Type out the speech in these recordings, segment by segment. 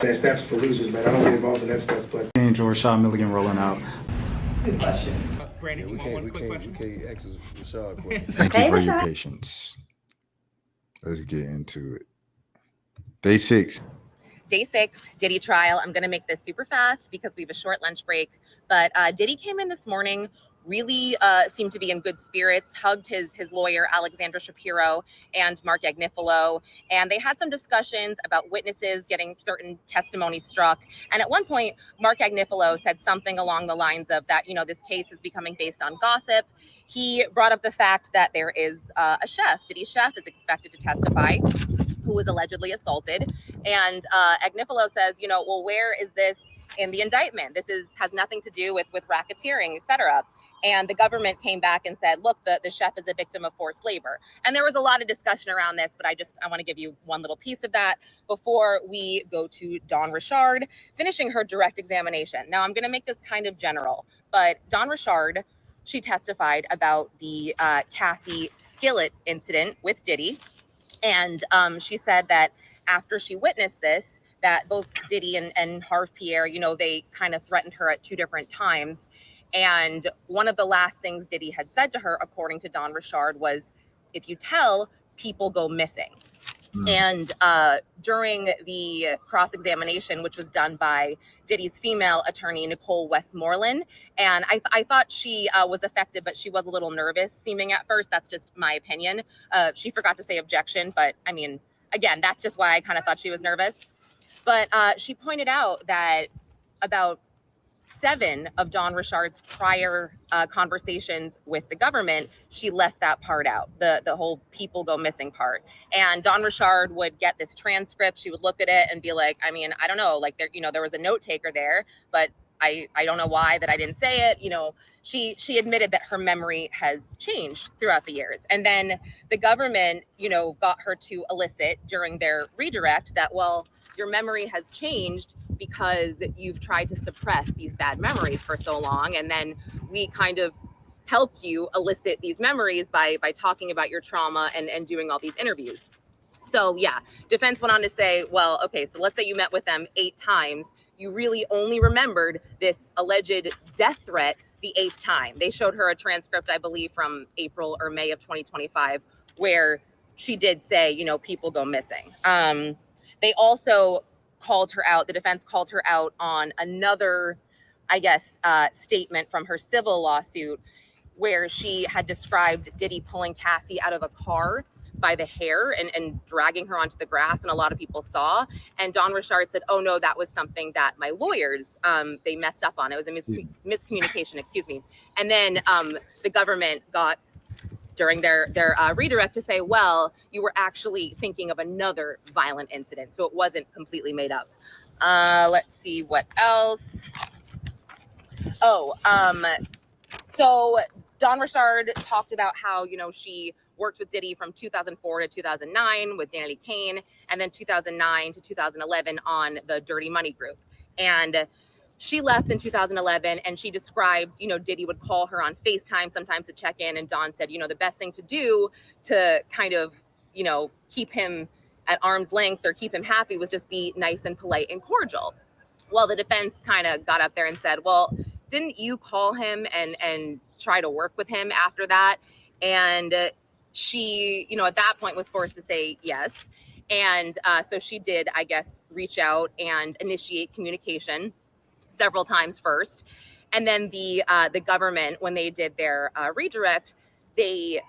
That steps for losers, man. I don't get involved in that stuff, but Angel Rashad Milligan rolling out. That's a good question. Brandon, We can't ask Rashad a question. Thank you for your patience. Let's get into it. Day 6. Day 6, Diddy Trial. I'm going to make this super fast because we have a short lunch break. But Diddy came in this morning, really seemed to be in good spirits, hugged his lawyer, Alexandra Shapiro, and Mark Agnifilo. And they had some discussions about witnesses getting certain testimony struck. And at one point, Mark Agnifilo said something along the lines of that, this case is becoming based on gossip. He brought up the fact that there is a chef, Diddy's chef, is expected to testify, who was allegedly assaulted. And Agnifilo says, well, where is this in the indictment? This has nothing to do with racketeering, et cetera. And the government came back and said, look, the chef is a victim of forced labor. And there was a lot of discussion around this, but I want to give you one little piece of that before we go to Dawn Richard finishing her direct examination. Now, I'm going to make this kind of general, but Dawn Richard, she testified about the Cassie Skillet incident with Diddy. And she said that after she witnessed this, that both Diddy and Harve Pierre, they kind of threatened her at 2 different times. And one of the last things Diddy had said to her, according to Dawn Richard, was, if you tell, people go missing. And during the cross-examination, which was done by Diddy's female attorney, Nicole Westmoreland, and I thought she was effective, but she was a little nervous seeming at first. That's just my opinion. She forgot to say objection, but I mean, again, that's just why I kind of thought she was nervous. But she pointed out that about 7 of Dawn Richard's prior conversations with the government, she left that part out, the whole people go missing part. And Dawn Richard would get this transcript. She would look at it and be like, I mean, I don't know, like there was a note taker there, but I don't know why that I didn't say it. She admitted that her memory has changed throughout the years. And then the government, got her to elicit during their redirect that, well, your memory has changed because you've tried to suppress these bad memories for so long. And then we kind of helped you elicit these memories by talking about your trauma and doing all these interviews. So yeah, defense went on to say, well, okay, so let's say you met with them 8 times. You really only remembered this alleged death threat the 8th time. They showed her a transcript, I believe, from April or May of 2025, where she did say, people go missing. They also called her out. The defense called her out on another, statement from her civil lawsuit where she had described Diddy pulling Cassie out of a car by the hair and dragging her onto the grass, and a lot of people saw. And Dawn Richard said, oh no, that was something that my lawyers, they messed up on. It was a miscommunication, excuse me. And then the government got, during their redirect, to say, well, you were actually thinking of another violent incident, so it wasn't completely made up. Let's see what else. So Dawn Richard talked about how, she worked with Diddy from 2004 to 2009 with Danny Kane, and then 2009 to 2011 on the Dirty Money Group. And she left in 2011, and she described, Diddy would call her on FaceTime sometimes to check in. And Dawn said, the best thing to do to kind of, keep him at arm's length or keep him happy was just be nice and polite and cordial. Well, the defense kind of got up there and said, well, didn't you call him and try to work with him after that? And she, at that point was forced to say yes. And so she did, reach out and initiate communication several times first. And then the government, when they did their redirect, they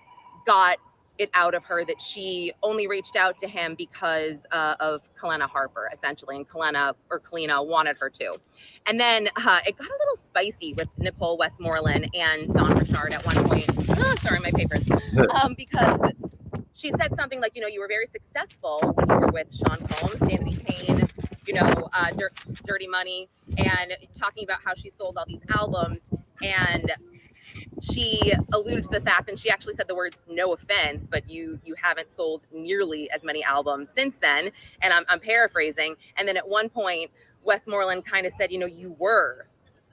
got it out of her that she only reached out to him because of Kalena Harper, essentially, and Kalena wanted her to. And then it got a little spicy with Nicole Westmoreland and Dawn Richard at one point. Oh, sorry, my papers. Because she said something like, you were very successful when you were with Sean Combs, Danny Kane, Dirty Money, and talking about how she sold all these albums. And she alluded to the fact, and she actually said the words, no offense, but you haven't sold nearly as many albums since then. And I'm paraphrasing. And then at one point, Westmoreland kind of said, you were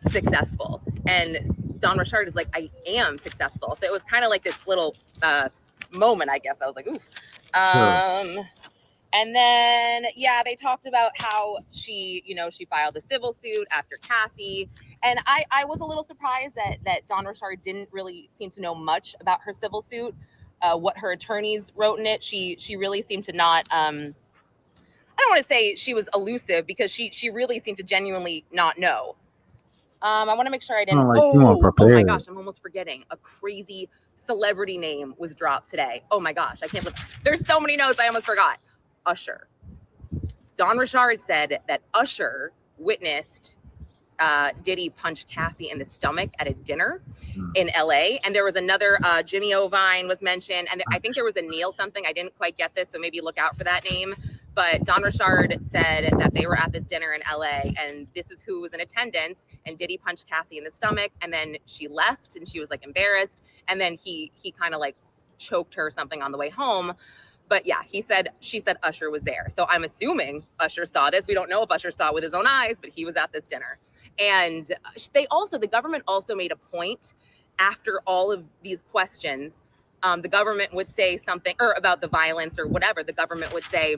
successful. And Dawn Richard is like, I am successful. So it was kind of like this little moment, I guess. I was like, oof. And then, yeah, they talked about how she filed a civil suit after Cassie. And I was a little surprised that Dawn Richard didn't really seem to know much about her civil suit, what her attorneys wrote in it. She really seemed to not, I don't want to say she was elusive, because she really seemed to genuinely not know. I want to make sure I didn't. Like you weren't Oh my prepared. gosh, I'm almost forgetting. A crazy celebrity name was dropped today. Oh my gosh, I can't believe. There's so many notes I almost forgot. Usher. Dawn Richard said that Usher witnessed Diddy punch Cassie in the stomach at a dinner in LA. And there was another Jimmy Ovine was mentioned. And I think there was a Neil something. I didn't quite get this, so maybe look out for that name. But Dawn Richard said that they were at this dinner in LA, and this is who was in attendance. And Diddy punched Cassie in the stomach, and then she left, and she was like embarrassed. And then he kind of like choked her or something on the way home. But yeah, she said Usher was there. So I'm assuming Usher saw this. We don't know if Usher saw it with his own eyes, but he was at this dinner. And the government also made a point after all of these questions. The government would say something or about the violence or whatever. The government would say,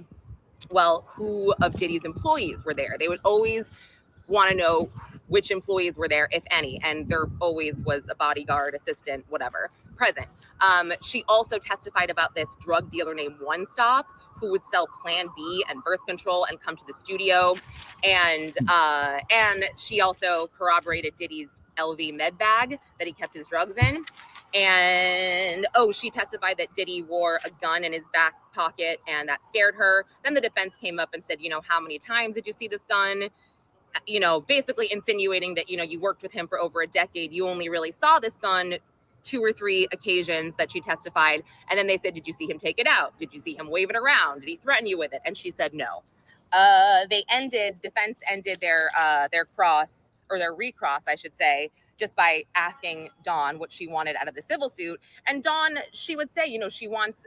well, who of Diddy's employees were there? They would always want to know which employees were there, if any. And there always was a bodyguard, assistant, whatever, present. She also testified about this drug dealer named One Stop, who would sell Plan B and birth control and come to the studio. And she also corroborated Diddy's LV med bag that he kept his drugs in. And she testified that Diddy wore a gun in his back pocket, and that scared her. Then the defense came up and said, how many times did you see this gun? Basically insinuating that, you worked with him for over a decade. You only really saw this gun 2 or 3 occasions that she testified. And then they said, did you see him take it out? Did you see him wave it around? Did he threaten you with it? And she said no. Defense ended their cross, or their recross, I should say, just by asking Dawn what she wanted out of the civil suit. And Dawn, she would say, she wants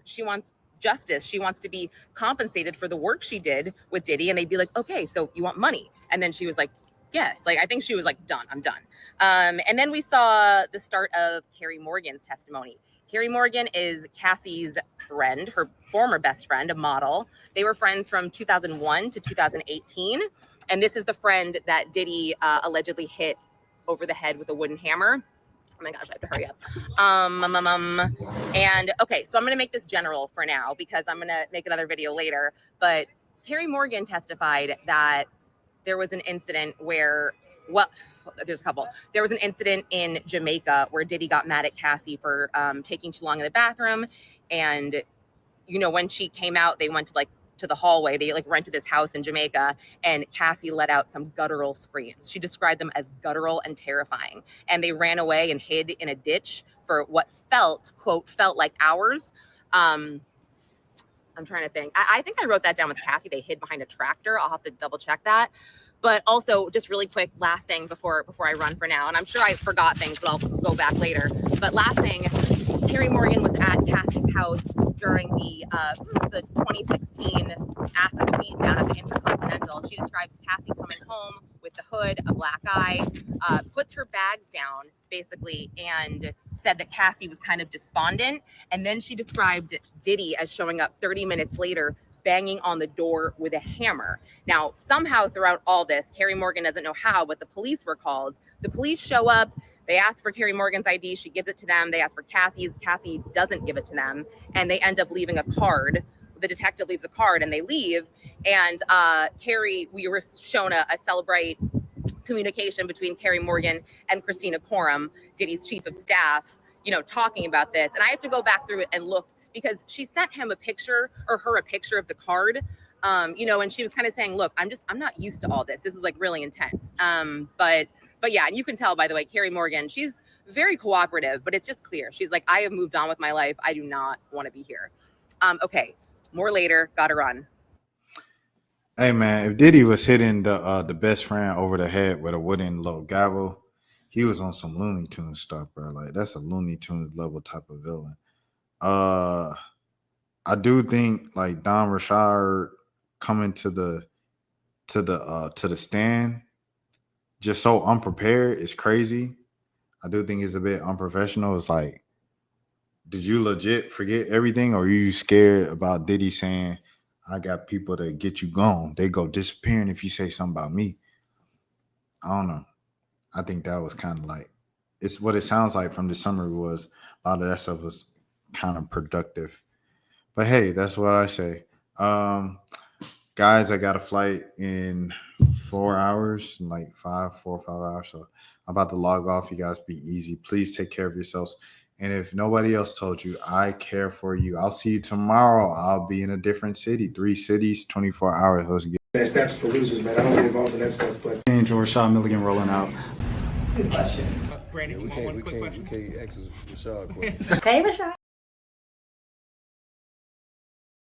justice. She wants to be compensated for the work she did with Diddy. And they'd be like, okay, so you want money? And then she was like, yes. Like, I think she was like, done, I'm done. And then we saw the start of Carrie Morgan's testimony. Carrie Morgan is Cassie's friend, her former best friend, a model. They were friends from 2001 to 2018. And this is the friend that Diddy allegedly hit over the head with a wooden hammer. Oh my gosh, I have to hurry up. And okay, so I'm going to make this general for now, because I'm going to make another video later. But Carrie Morgan testified that there was an incident where, there's a couple. There was an incident in Jamaica where Diddy got mad at Cassie for taking too long in the bathroom. And, when she came out, they went to the hallway. They rented this house in Jamaica, and Cassie let out some guttural screams. She described them as guttural and terrifying. And they ran away and hid in a ditch for what quote, felt like hours. I'm trying to think. I think I wrote that down with Cassie. They hid behind a tractor. I'll have to double check that. But also, just really quick, last thing before I run for now, and I'm sure I forgot things, but I'll go back later. But last thing, Carrie Morgan was at Cassie's house during the 2016, after the beatdown at the Intercontinental. She describes Cassie coming home with the hood, a black eye, puts her bags down, basically, and said that Cassie was kind of despondent. And then she described Diddy as showing up 30 minutes later, banging on the door with a hammer. Now, somehow throughout all this, Carrie Morgan doesn't know how, but the police were called. The police show up. They ask for Carrie Morgan's ID. She gives it to them. They ask for Cassie's. Cassie doesn't give it to them. And they end up leaving a card. The detective leaves a card and they leave. And Carrie, we were shown a Celebrate communication between Carrie Morgan and Christina Coram, Diddy's chief of staff, talking about this. And I have to go back through it and look, because she sent him a picture of the card, and she was kind of saying, look, I'm not used to all this. This is really intense. But yeah, and you can tell, by the way, Carrie Morgan, she's very cooperative, but it's just clear. She's like, I have moved on with my life. I do not want to be here. Okay, more later, gotta run. Hey man, if Diddy was hitting the best friend over the head with a wooden little gavel, he was on some Looney Tunes stuff, bro. Like, that's a Looney Tunes level type of villain. I do think Dawn Richard coming to the stand just so unprepared is crazy. I do think it's a bit unprofessional. It's did you legit forget everything, or are you scared about Diddy saying, I got people that get you gone. They go disappearing if you say something about me. I don't know. I think that was kind of like, it's what it sounds like from the summary was a lot of that stuff was kind of productive. But hey, that's what I say. Guys, I got a flight in 4 hours, like 4 or 5 hours. So I'm about to log off. You guys be easy. Please take care of yourselves. And if nobody else told you, I care for you. I'll see you tomorrow. I'll be in a different city, 3 cities, 24 hours. Let's get That's for losers, man. I don't get involved in that stuff, but. Angel Rashad Milligan rolling out. Good question. We can't ask Rashad a question. Hey, Rashad.